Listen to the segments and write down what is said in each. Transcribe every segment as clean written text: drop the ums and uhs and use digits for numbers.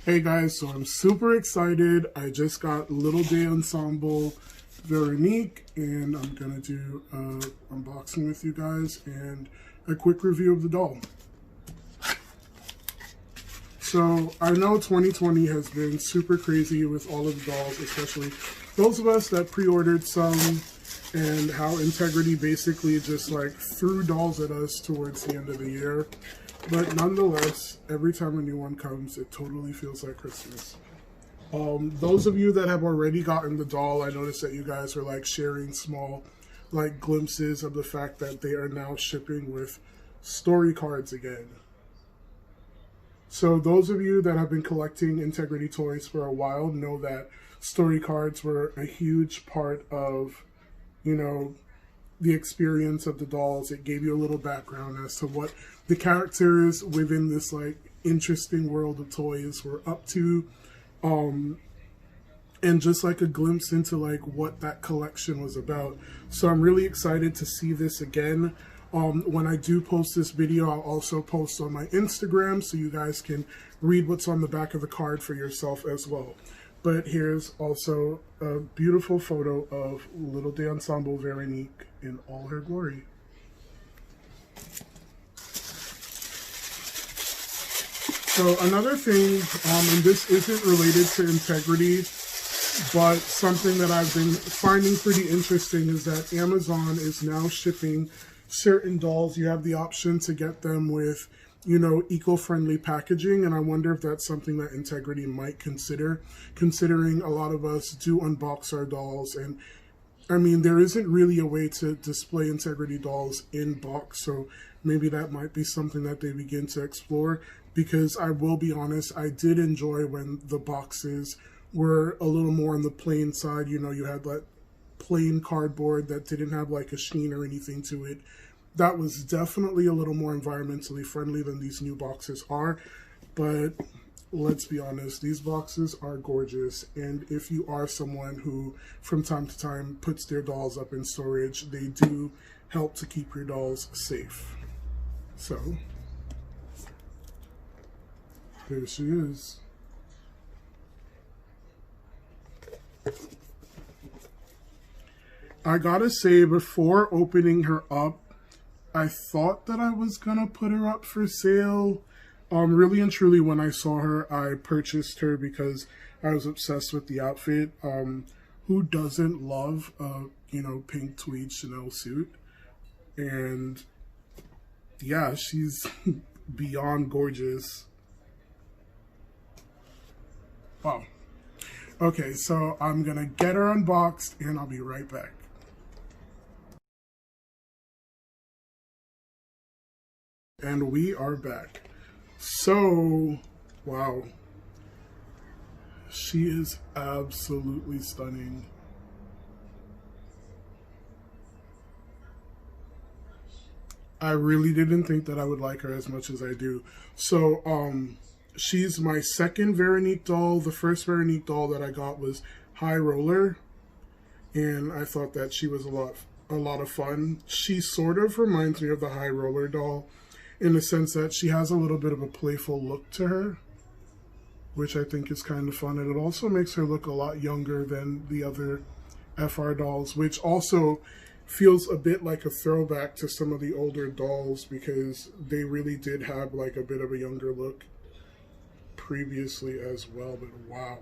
Hey guys, so I'm super excited. I just got LDE Ensemble Veronique, and I'm gonna do an unboxing with you guys and a quick review of the doll. So I know 2020 has been super crazy with all of the dolls, especially those of us that pre-ordered some, and how Integrity basically just like threw dolls at us towards the end of the year. But nonetheless, every time a new one comes, it totally feels like Christmas. Those of you that have already gotten the doll, I noticed that you guys were like sharing small like glimpses of the fact that they are now shipping with story cards again. So those of you that have been collecting Integrity toys for a while know that story cards were a huge part of, you know, the experience of the dolls. It gave you a little background as to what the characters within this like interesting world of toys were up to, and just like a glimpse into like what that collection was about. So I'm really excited to see this again. When I do post this video, I'll also post on my Instagram so you guys can read what's on the back of the card for yourself as well. But here's also a beautiful photo of LDE Ensemble Veronique in all her glory. So another thing, and this isn't related to Integrity, but something that I've been finding pretty interesting is that Amazon is now shipping certain dolls. You have the option to get them with, you know, eco-friendly packaging, and I wonder if that's something that Integrity might consider, considering a lot of us do unbox our dolls. And I mean, there isn't really a way to display Integrity dolls in box, so maybe that might be something that they begin to explore, because I will be honest, I did enjoy when the boxes were a little more on the plain side. You know, you had that plain cardboard that didn't have like a sheen or anything to it. That was definitely a little more environmentally friendly than these new boxes are. But let's be honest, these boxes are gorgeous. And if you are someone who from time to time puts their dolls up in storage, they do help to keep your dolls safe. So here she is. I gotta say, before opening her up, I thought that I was gonna put her up for sale. Really and truly, when I saw her, I purchased her because I was obsessed with the outfit. Who doesn't love a, you know, pink tweed Chanel suit? And yeah, she's beyond gorgeous. Wow. Okay, so I'm gonna get her unboxed and I'll be right back. And we are back. So, wow. She is absolutely stunning. I really didn't think that I would like her as much as I do. So, she's my second Veronique doll. The first Veronique doll that I got was High Roller, and I thought that she was a lot of fun. She sort of reminds me of the High Roller doll in the sense that she has a little bit of a playful look to her, which I think is kind of fun. And it also makes her look a lot younger than the other FR dolls, which also feels a bit like a throwback to some of the older dolls, because they really did have like a bit of a younger look previously as well. But wow.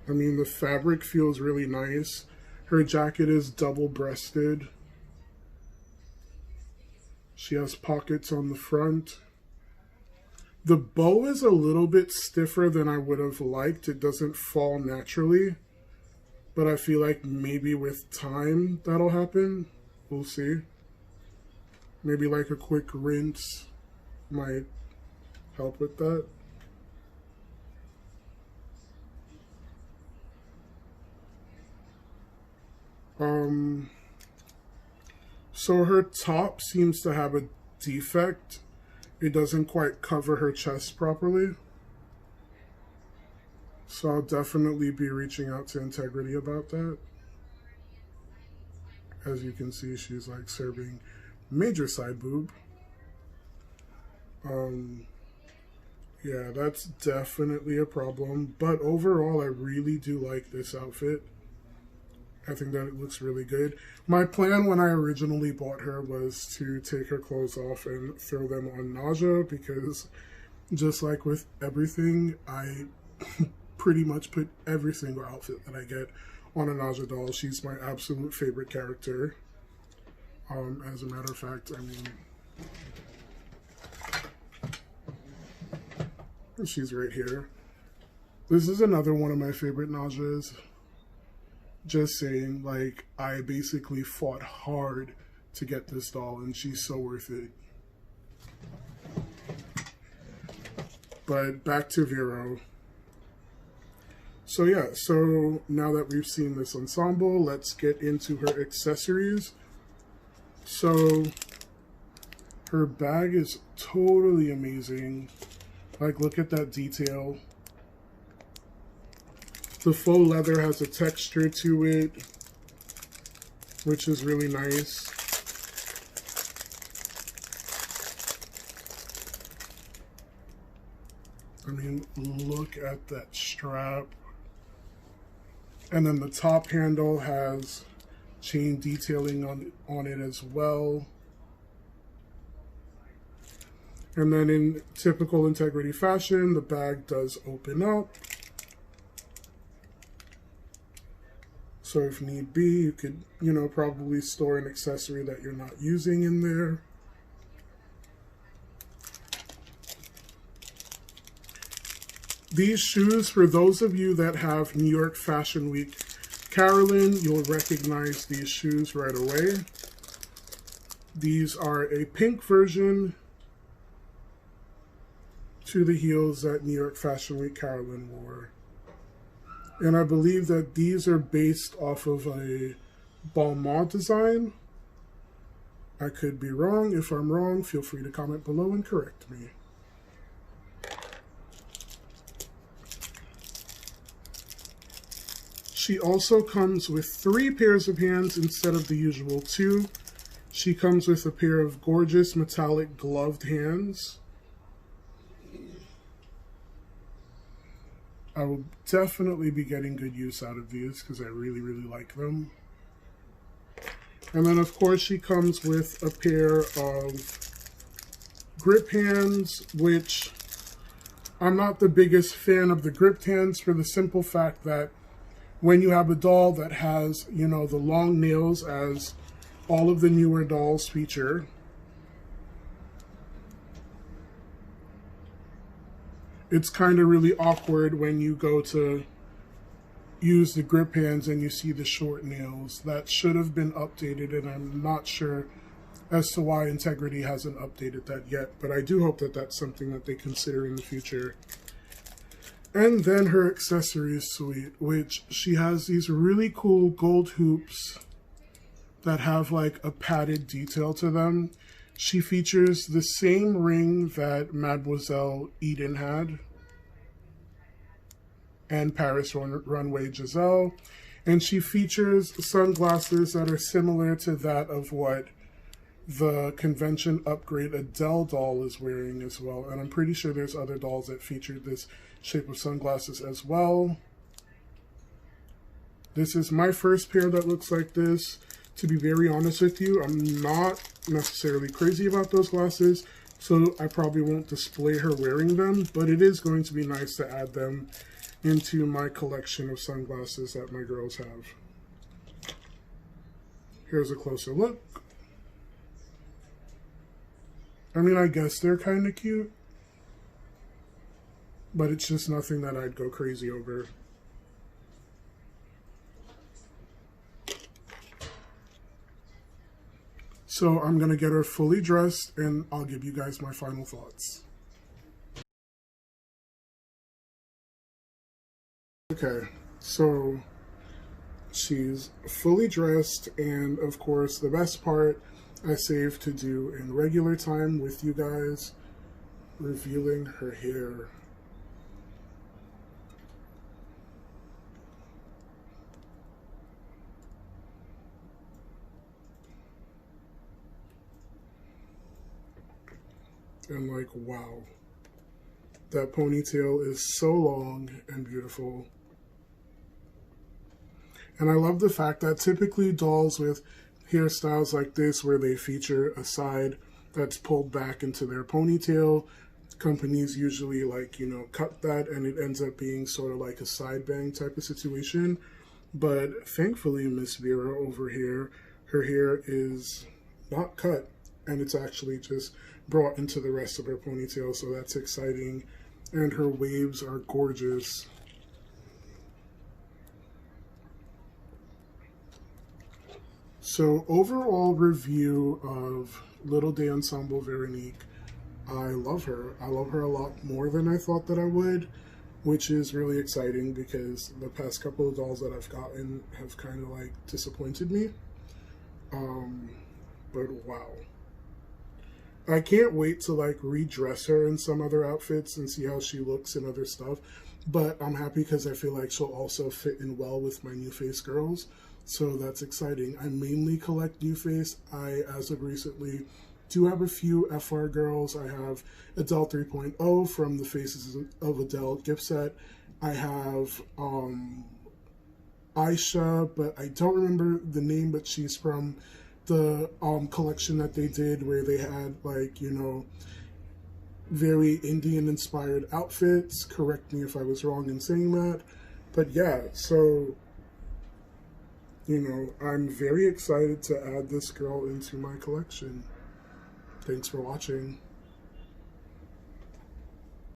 I mean, the fabric feels really nice. Her jacket is double-breasted. She has pockets on the front. The bow is a little bit stiffer than I would have liked. It doesn't fall naturally, but I feel like maybe with time that'll happen. We'll see. Maybe like a quick rinse might help with that. So her top seems to have a defect. It doesn't quite cover her chest properly. So I'll definitely be reaching out to Integrity about that. As you can see, she's like serving major side boob. Yeah, that's definitely a problem. But overall, I really do like this outfit. I think that it looks really good. My plan when I originally bought her was to take her clothes off and throw them on Naja, because just like with everything, I pretty much put every single outfit that I get on a Naja doll. She's my absolute favorite character. As a matter of fact, I mean, she's right here. This is another one of my favorite Najas. Just saying, like, I basically fought hard to get this doll, and she's so worth it. But back to Vero. So yeah, so now that we've seen this ensemble, let's get into her accessories. So her bag is totally amazing. Like, look at that detail. The faux leather has a texture to it, which is really nice. I mean, look at that strap. And then the top handle has chain detailing on it as well. And then in typical Integrity fashion, the bag does open up. So if need be, you could, you know, probably store an accessory that you're not using in there. These shoes, for those of you that have New York Fashion Week Carolyn, you'll recognize these shoes right away. These are a pink version to the heels that New York Fashion Week Carolyn wore. And I believe that these are based off of a Balmain design. I could be wrong. If I'm wrong, feel free to comment below and correct me. She also comes with 3 pairs of hands instead of the usual 2. She comes with a pair of gorgeous metallic gloved hands. I will definitely be getting good use out of these because I really, really like them. And then, of course, she comes with a pair of grip hands, which I'm not the biggest fan of the gripped hands for the simple fact that when you have a doll that has, you know, the long nails as all of the newer dolls feature, it's kind of really awkward when you go to use the grip hands and you see the short nails. That should have been updated, and I'm not sure as to why Integrity hasn't updated that yet, but I do hope that that's something that they consider in the future. And then her accessories suite, which she has these really cool gold hoops that have like a padded detail to them. She features the same ring that Mademoiselle Eden had and Paris Runway Giselle. And she features sunglasses that are similar to that of what the convention upgrade Adele doll is wearing as well. And I'm pretty sure there's other dolls that feature this shape of sunglasses as well. This is my first pair that looks like this. To be very honest with you, I'm not necessarily crazy about those glasses, so I probably won't display her wearing them, but it is going to be nice to add them into my collection of sunglasses that my girls have. Here's a closer look. I mean, I guess they're kind of cute, but it's just nothing that I'd go crazy over. So I'm going to get her fully dressed and I'll give you guys my final thoughts. Okay, so she's fully dressed, and of course the best part I saved to do in regular time with you guys, revealing her hair. And like, wow. That ponytail is so long and beautiful. And I love the fact that typically dolls with hairstyles like this, where they feature a side that's pulled back into their ponytail, companies usually, like, you know, cut that and it ends up being sort of like a side bang type of situation. But thankfully, Miss Vera over here, her hair is not cut and it's actually just brought into the rest of her ponytail, so that's exciting. And her waves are gorgeous. So overall review of Little Day Ensemble Veronique, I love her. I love her a lot more than I thought that I would, which is really exciting because the past couple of dolls that I've gotten have kind of like disappointed me. But wow. I can't wait to like redress her in some other outfits and see how she looks in other stuff. But I'm happy because I feel like she'll also fit in well with my New Face girls. So that's exciting. I mainly collect New Face. I, as of recently, do have a few FR girls. I have Adele 3.0 from the Faces of Adele gift set. I have Aisha, but I don't remember the name, but she's from the collection that they did where they had, like, you know, very Indian inspired outfits. Correct me if I was wrong in saying that. But yeah, so, you know, I'm very excited to add this girl into my collection. Thanks for watching.